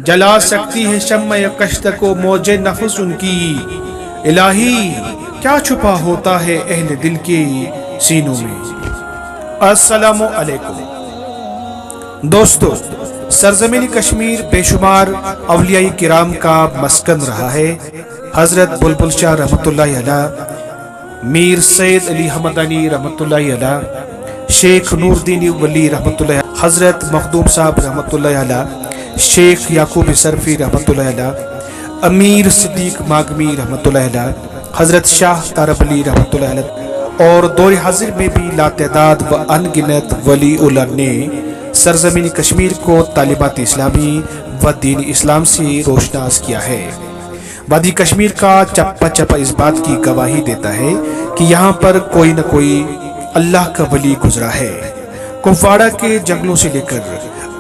जला सकती है शम्म कश्त को मौजे नफ्स उनकी। इलाही क्या छुपा होता है अहले दिल के सीनों में। अस्सलामु अलैकुम दोस्तों, सरजमीन कश्मीर बेशुमार अवलियाई किराम का मस्कन रहा है। हजरत बुलबुल शाह रहमतुल्लाहि अलैह, मीर सैयद अली हमदानी रहमतुल्लाहि अलैह, शेख नूरदीन वली रहमतुल्लाहि अलैह, हजरत मखदूम साहब रहमतुल्लाहि अलैह, शेख याकूब सरफी रहमतुल्लाहि अलैह, अमीर सिद्दीक मागमी रहमतुल्लाहि अलैह, हजरत शाह तारब अली रहमतुल्लाहि अलैह और दौर हाजिर में भी लातदाद व अनगिनत वली उल्ला ने सरजमीन कश्मीर को तालिबात इस्लामी व दीन इस्लाम से रोशनास किया है। वादी कश्मीर का चप्पा चप्पा इस बात की गवाही देता है कि यहाँ पर कोई न कोई अल्लाह का वली गुजरा है। कुपवाड़ा के जंगलों से लेकर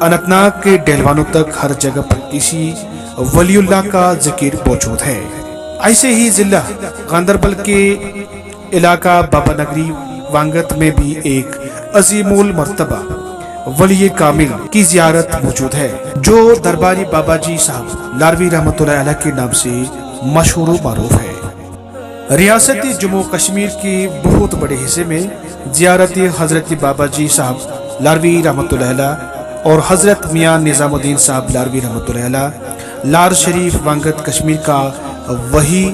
अनंतनाग के डेलवानों तक हर जगह पर किसी वलीउल्लाह का जिक्र मौजूद है। ऐसे ही जिला गांदरबल के इलाका बाबा नगरी वांगत में भी एक अजीमुल मर्तबा वली कामिल की जियारत मौजूद है, जो दरबारी बाबा जी साहब लारवी रहमतुल्लाह अलैह के नाम से मशहूर मारूफ है। रियासती जम्मू कश्मीर के बहुत बड़े हिस्से में जियारत हजरत बाबा जी साहब लारवी रहमतुल्लाह अलैह और हजरत मियाँ निजामुद्दीन साहब लारवी रहमतुल्लाह अलैह लार शरीफ वांगत कश्मीर का वही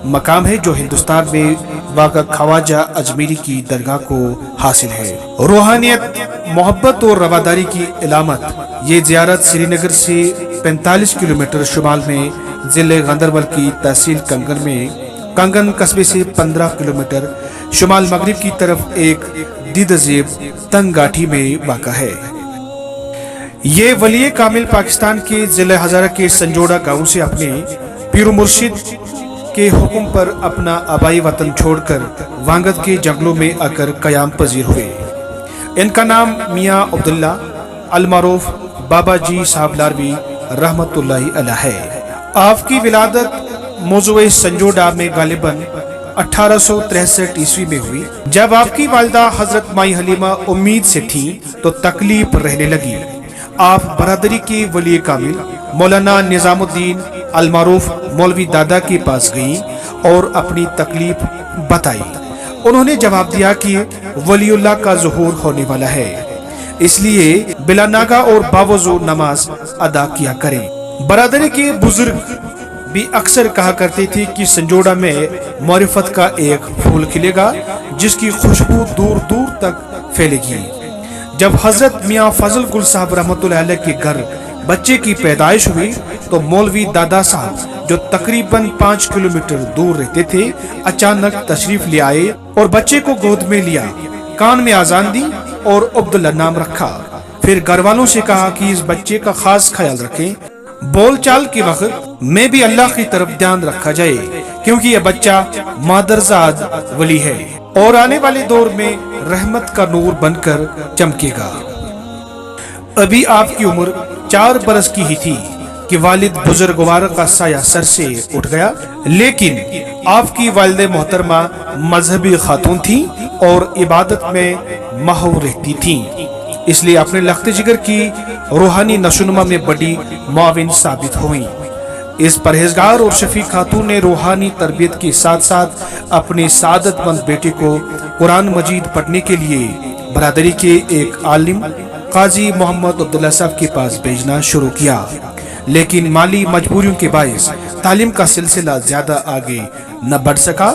मकाम है जो हिंदुस्तान में वाक़ा ख्वाजा अजमेरी की दरगाह को हासिल है। रूहानियत, मोहब्बत और रवादारी की इलामत ये जियारत श्रीनगर से 45 किलोमीटर शुमाल में जिले गांदरबल की तहसील कंगन में कंगन कस्बे से 15 किलोमीटर शुमाल मगरिब की तरफ एक दीदजेब तंग गाठी में वाक़ा है। ये वली कामिल पाकिस्तान के जिला हजारा के संजोड़ा गांव से अपने पीर मुर्शिद के हुक्म पर अपना आबाई वतन छोड़कर वांगत के जंगलों में आकर कयाम पजीर हुए। इनका नाम मियाँ अब्दुल्ला अलमारूफ बाबा जी साहब लारवी रहमतुल्लाहि अलैह है। आपकी विलादत मौजूए संजोड़ा में गालिबन 1863 ईस्वी में हुई। जब आपकी वालिदा हजरत माई हलीमा उम्मीद से थी तो तकलीफ रहने लगी। आप बरादरी के वली कामिल मौलाना निजामुद्दीन अलमारूफ मौलवी दादा के पास गई और अपनी तकलीफ बताई। उन्होंने जवाब दिया कि वलीउल्लाह का ज़ुहूर होने वाला है, इसलिए बिला नागा और बावजू नमाज अदा किया करें। बरादरी के बुजुर्ग भी अक्सर कहा करते थे कि संजोड़ा में मारिफत का एक फूल खिलेगा जिसकी खुशबू दूर दूर तक फैलेगी। जब हजरत मियाँ फजल गुल साहब रहमतुल्लाह अलैह के घर बच्चे की पैदाइश हुई तो मौलवी दादा साहब जो तकरीबन 5 किलोमीटर दूर रहते थे अचानक तशरीफ ले आए और बच्चे को गोद में लिया, कान में आजान दी और अब्दुल्ला नाम रखा। फिर घर वालों से कहा कि इस बच्चे का खास ख्याल रखें, बोलचाल के वक्त में भी अल्लाह की तरफ ध्यान रखा जाए, क्योंकि यह बच्चा मादरजाद वली है और आने वाले दौर में रहमत का नूर बनकर चमकेगा। अभी आपकी उम्र 4 बरस की ही थी कि वालिद बुजुर्गवार का साया सर से उठ गया, लेकिन आपकी वालिद मोहतरमा मजहबी खातून थी और इबादत में महव रहती थी, इसलिए अपने लख्त जिगर की रूहानी नशोनुमा में बड़ी मुआविन साबित हुई। इस परहेजगार और शफी खातून ने रूहानी तरबियत के साथ साथ अपने सादतमंद बेटे को कुरान मजीद पढ़ने के लिए बरादरी के एक आलिम काजी मोहम्मद अब्दुल्ला साहब के पास भेजना शुरू किया, लेकिन माली मजबूरियों के बायस तालीम का सिलसिला ज्यादा आगे न बढ़ सका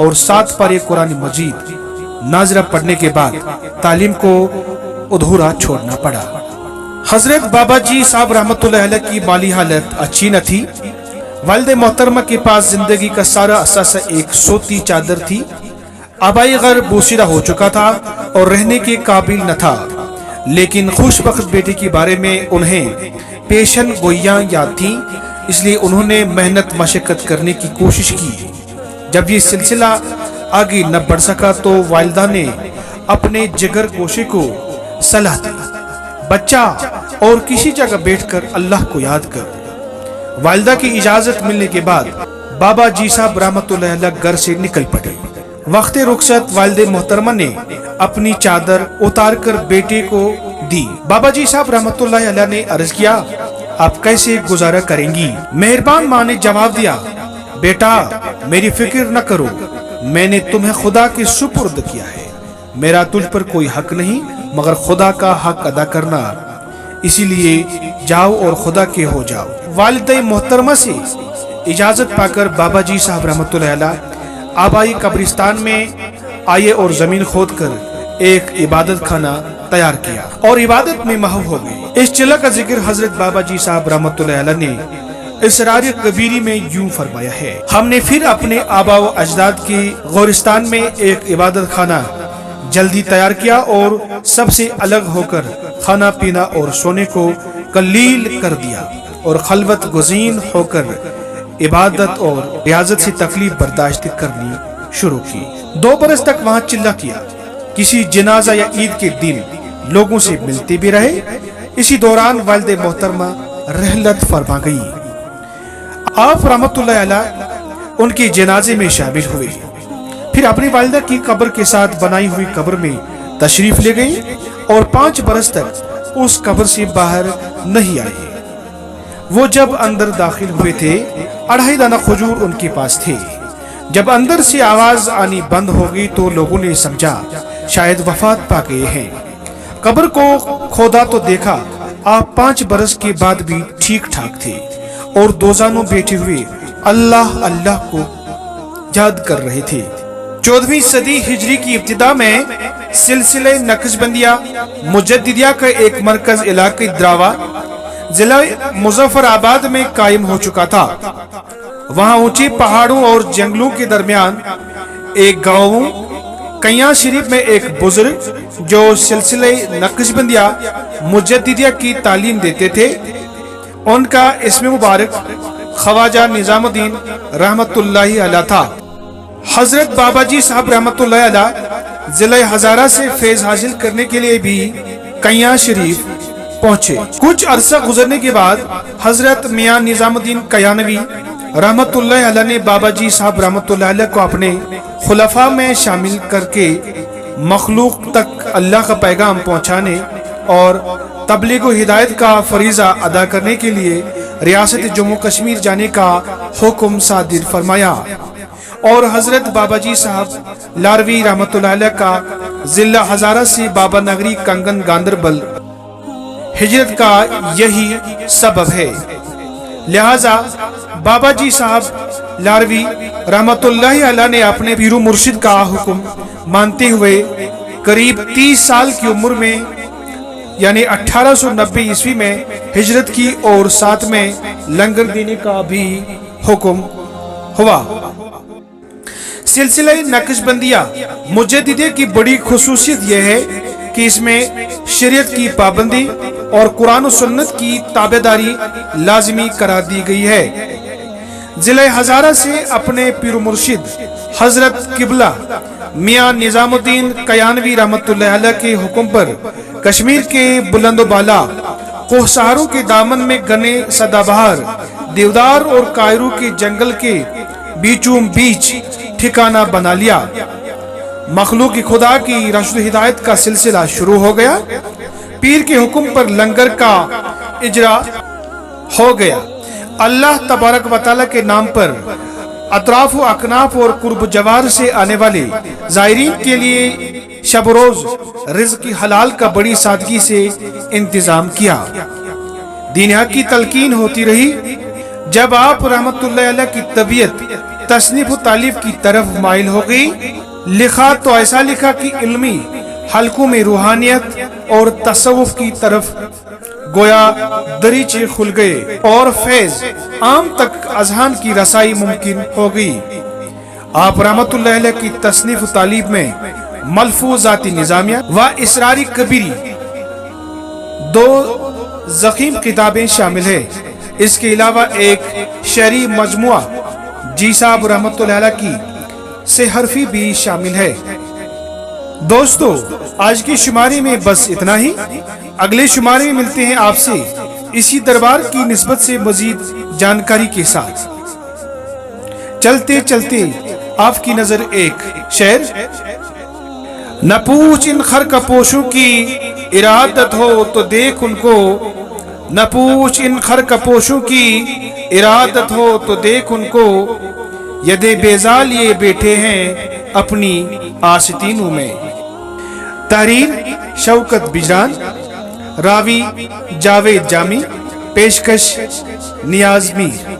और 7 पारे कुरान मजीद नाजरा पढ़ने के बाद तालीम को अधूरा छोड़ना पड़ा। हजरत बाबा जी साहब रहमतुल्लाह अलैह की माली हालत अच्छी न थी। वालिद मोहतरमा के पास जिंदगी का सारा असासा एक सोती चादर थी। आबाई घर बोसीदा हो चुका था और रहने के काबिल न था, लेकिन खुशबख्त बेटे के बारे में उन्हें पेशन गोइयां याद थी, इसलिए उन्होंने मेहनत मशक्कत करने की कोशिश की। जब ये सिलसिला आगे न बढ़ सका तो वालिदा ने अपने जिगर गोशे को सलाह दी, बच्चा और किसी जगह बैठकर अल्लाह को याद कर। वालिदा की इजाजत मिलने के बाद बाबा जी साहब रहमतुल्लाह अलैह घर से निकल पड़े। वक्त रुखसत वालिद मोहतरमा ने अपनी चादर उतार कर बेटे को दी। बाबा जी साहब रहमतुल्लाह अलैह ने अर्ज किया, आप कैसे गुजारा करेंगी? मेहरबान माँ ने जवाब दिया, बेटा मेरी फिक्र न करो, मैंने तुम्हें खुदा के सुपुर्द किया है। मेरा तुझ पर कोई हक नहीं मगर खुदा का हक अदा करना, इसीलिए जाओ और खुदा के हो जाओ। वालिदा मोहतरमा से इजाजत पाकर बाबा जी साहब रहमतुल्लाह अलैह आबाई कब्रिस्तान में आए और जमीन खोद कर एक इबादत खाना तैयार किया और इबादत में महव हो गए। इस जगह का जिक्र हजरत बाबा जी साहब रहमतुल्लाह अलैह ने इसरार कबीरी में यूं फरमाया है, हमने फिर अपने आबा व अजदाद के गोरिस्तान में एक इबादत खाना जल्दी तैयार किया और सबसे अलग होकर खाना पीना और सोने को कलील कर दिया और खलवत गुज़ीन होकर इबादत और रियाजत से तकलीफ बर्दाश्त करनी शुरू की। 2 बरस तक वहाँ चिल्ला किया, किसी जनाजा या ईद के दिन लोगों से मिलते भी रहे। इसी दौरान वालिद मोहतरमा रहलत फरमा गई। आप रहमतुल्लाह अलैह उनके जनाजे में शामिल हुए, फिर अपनी वालिदा की कब्र के साथ बनाई हुई कब्र में तशरीफ ले गई और 5 बरस तक उस कब्र से बाहर नहीं आए। वो जब अंदर दाखिल हुए थे 2.5 दाना खजूर उनके पास थे। जब अंदर से आवाज आनी बंद हो गई तो लोगों ने समझा शायद वफात पा गए हैं। कब्र को खोदा तो देखा आप 5 बरस के बाद भी ठीक ठाक थे और दोजानों बैठे हुए अल्लाह अल्लाह को याद कर रहे थे। 14वीं सदी हिजरी की इब्तिदा में सिलसिले नक्शबंदिया मुजद्दिदिया का एक मरकज इलाके द्रावा जिला मुजफ्फराबाद में कायम हो चुका था। वहाँ ऊंचे पहाड़ों और जंगलों के दरमियान एक गांव कैया शरीफ में एक बुजुर्ग जो सिलसिले नक्शबंदिया मुजद्दिदिया की तालीम देते थे, उनका इस्म मुबारक ख्वाजा निजामुद्दीन रहमतुल्लाहि अलैह था। हजरत बाबा जी साहब रहमतुल्लाहि अलैह जिले हजारा से फैज हासिल करने के लिए भी कैया शरीफ पहुंचे। कुछ अरसा गुजरने के बाद हजरत मियां निजामुद्दीन कयानवी रहमतुल्लाहि अलैह ने बाबा जी साहब रहमतुल्लाहि अलैह को अपने खुलफा में शामिल करके मखलूक तक अल्लाह का पैगाम पहुंचाने और तबलीग व हिदायत का फरीजा अदा करने के लिए रियासत जम्मू कश्मीर जाने का हुक्म सादिर फरमाया और हजरत बाबा जी साहब लारवी रहमतुल्लाहि अलैह का जिला हजारा से बाबा नगरी कंगन गांदरबल हिजरत का यही सबब है। लिहाजा बाबा जी साहब लारवी रहमतुल्लाहि अलैह ने अपने पीरू मुर्शिद का हुक्म मानते हुए करीब 30 साल की उम्र में यानी 1890 ईस्वी में हिजरत की और साथ में लंगर देने का भी हुक्म हुआ। सिलसिला नक्शबंदिया मुजद्दिदिया की बड़ी खुसूसियत यह है कि इसमें शरीयत की पाबंदी और कुरान और सुन्नत की ताबेदारी लाजमी करार दी गई है। जिले हजारा से अपने पीर मुर्शिद हजरत किबला मियां निजामुद्दीन कयानवी रहमतुल्लाहि अलैह के हुक्म पर कश्मीर के बुलंदोबाला कोहसारों के दामन में घने सदाबहार देवदार और कायरू के जंगल के बीचों बीच ठिकाना बना लिया। मखलूक खुदा की रश्द हिदायत का सिलसिला शुरू हो गया। पीर के हुक्म पर लंगर का इजरा हो गया। अल्लाह तबारक व तआला के नाम पर अतराफ व अकनाफ और कुर्ब जवार से आने वाले जायरीन के लिए शब रोज रिज़्क़ की हलाल का बड़ी सादगी से इंतजाम किया। दीन हक की तलकीन होती रही। जब आप रहमतुल्लाहि अलैह की तबीयत तसनीफ व तालीफ की तरफ माइल हो गई, लिखा तो ऐसा लिखा कि इल्मी हलकों में रूहानियत और तसव्वुफ की तरफ गोया दरीचे खुल गए और फैज आम तक अजहान की रसाई मुमकिन हो गई। आप रहमतुल्लाहि अलैह की तसनीफ व तालीफ में मलफूजाती निजामिया व इसरारी कबीरी 2 ज़ख़ीम किताबें शामिल है। इसके अलावा एक शरी मजमुआ जी साहब रहमतुल्लाहि अलैह की सेहरफी भी शामिल है। दोस्तों, आज की शुमारी में बस इतना ही। अगले शुमारे में मिलते हैं आपसे इसी दरबार की निस्बत से मजीद जानकारी के साथ। चलते चलते आपकी नजर एक शेर। न पूछ इन खर कपोशों की इरादत हो तो देख उनको, نہ پوچھ ان خرکپوشوں کی ارادت ہو تو دیکھ ان کو، یدے بیزال یہ بیٹھے ہیں اپنی آستینوں میں۔ تحریر شوکت بجران، راوی جاوید جامی، پیشکش نیاز میر۔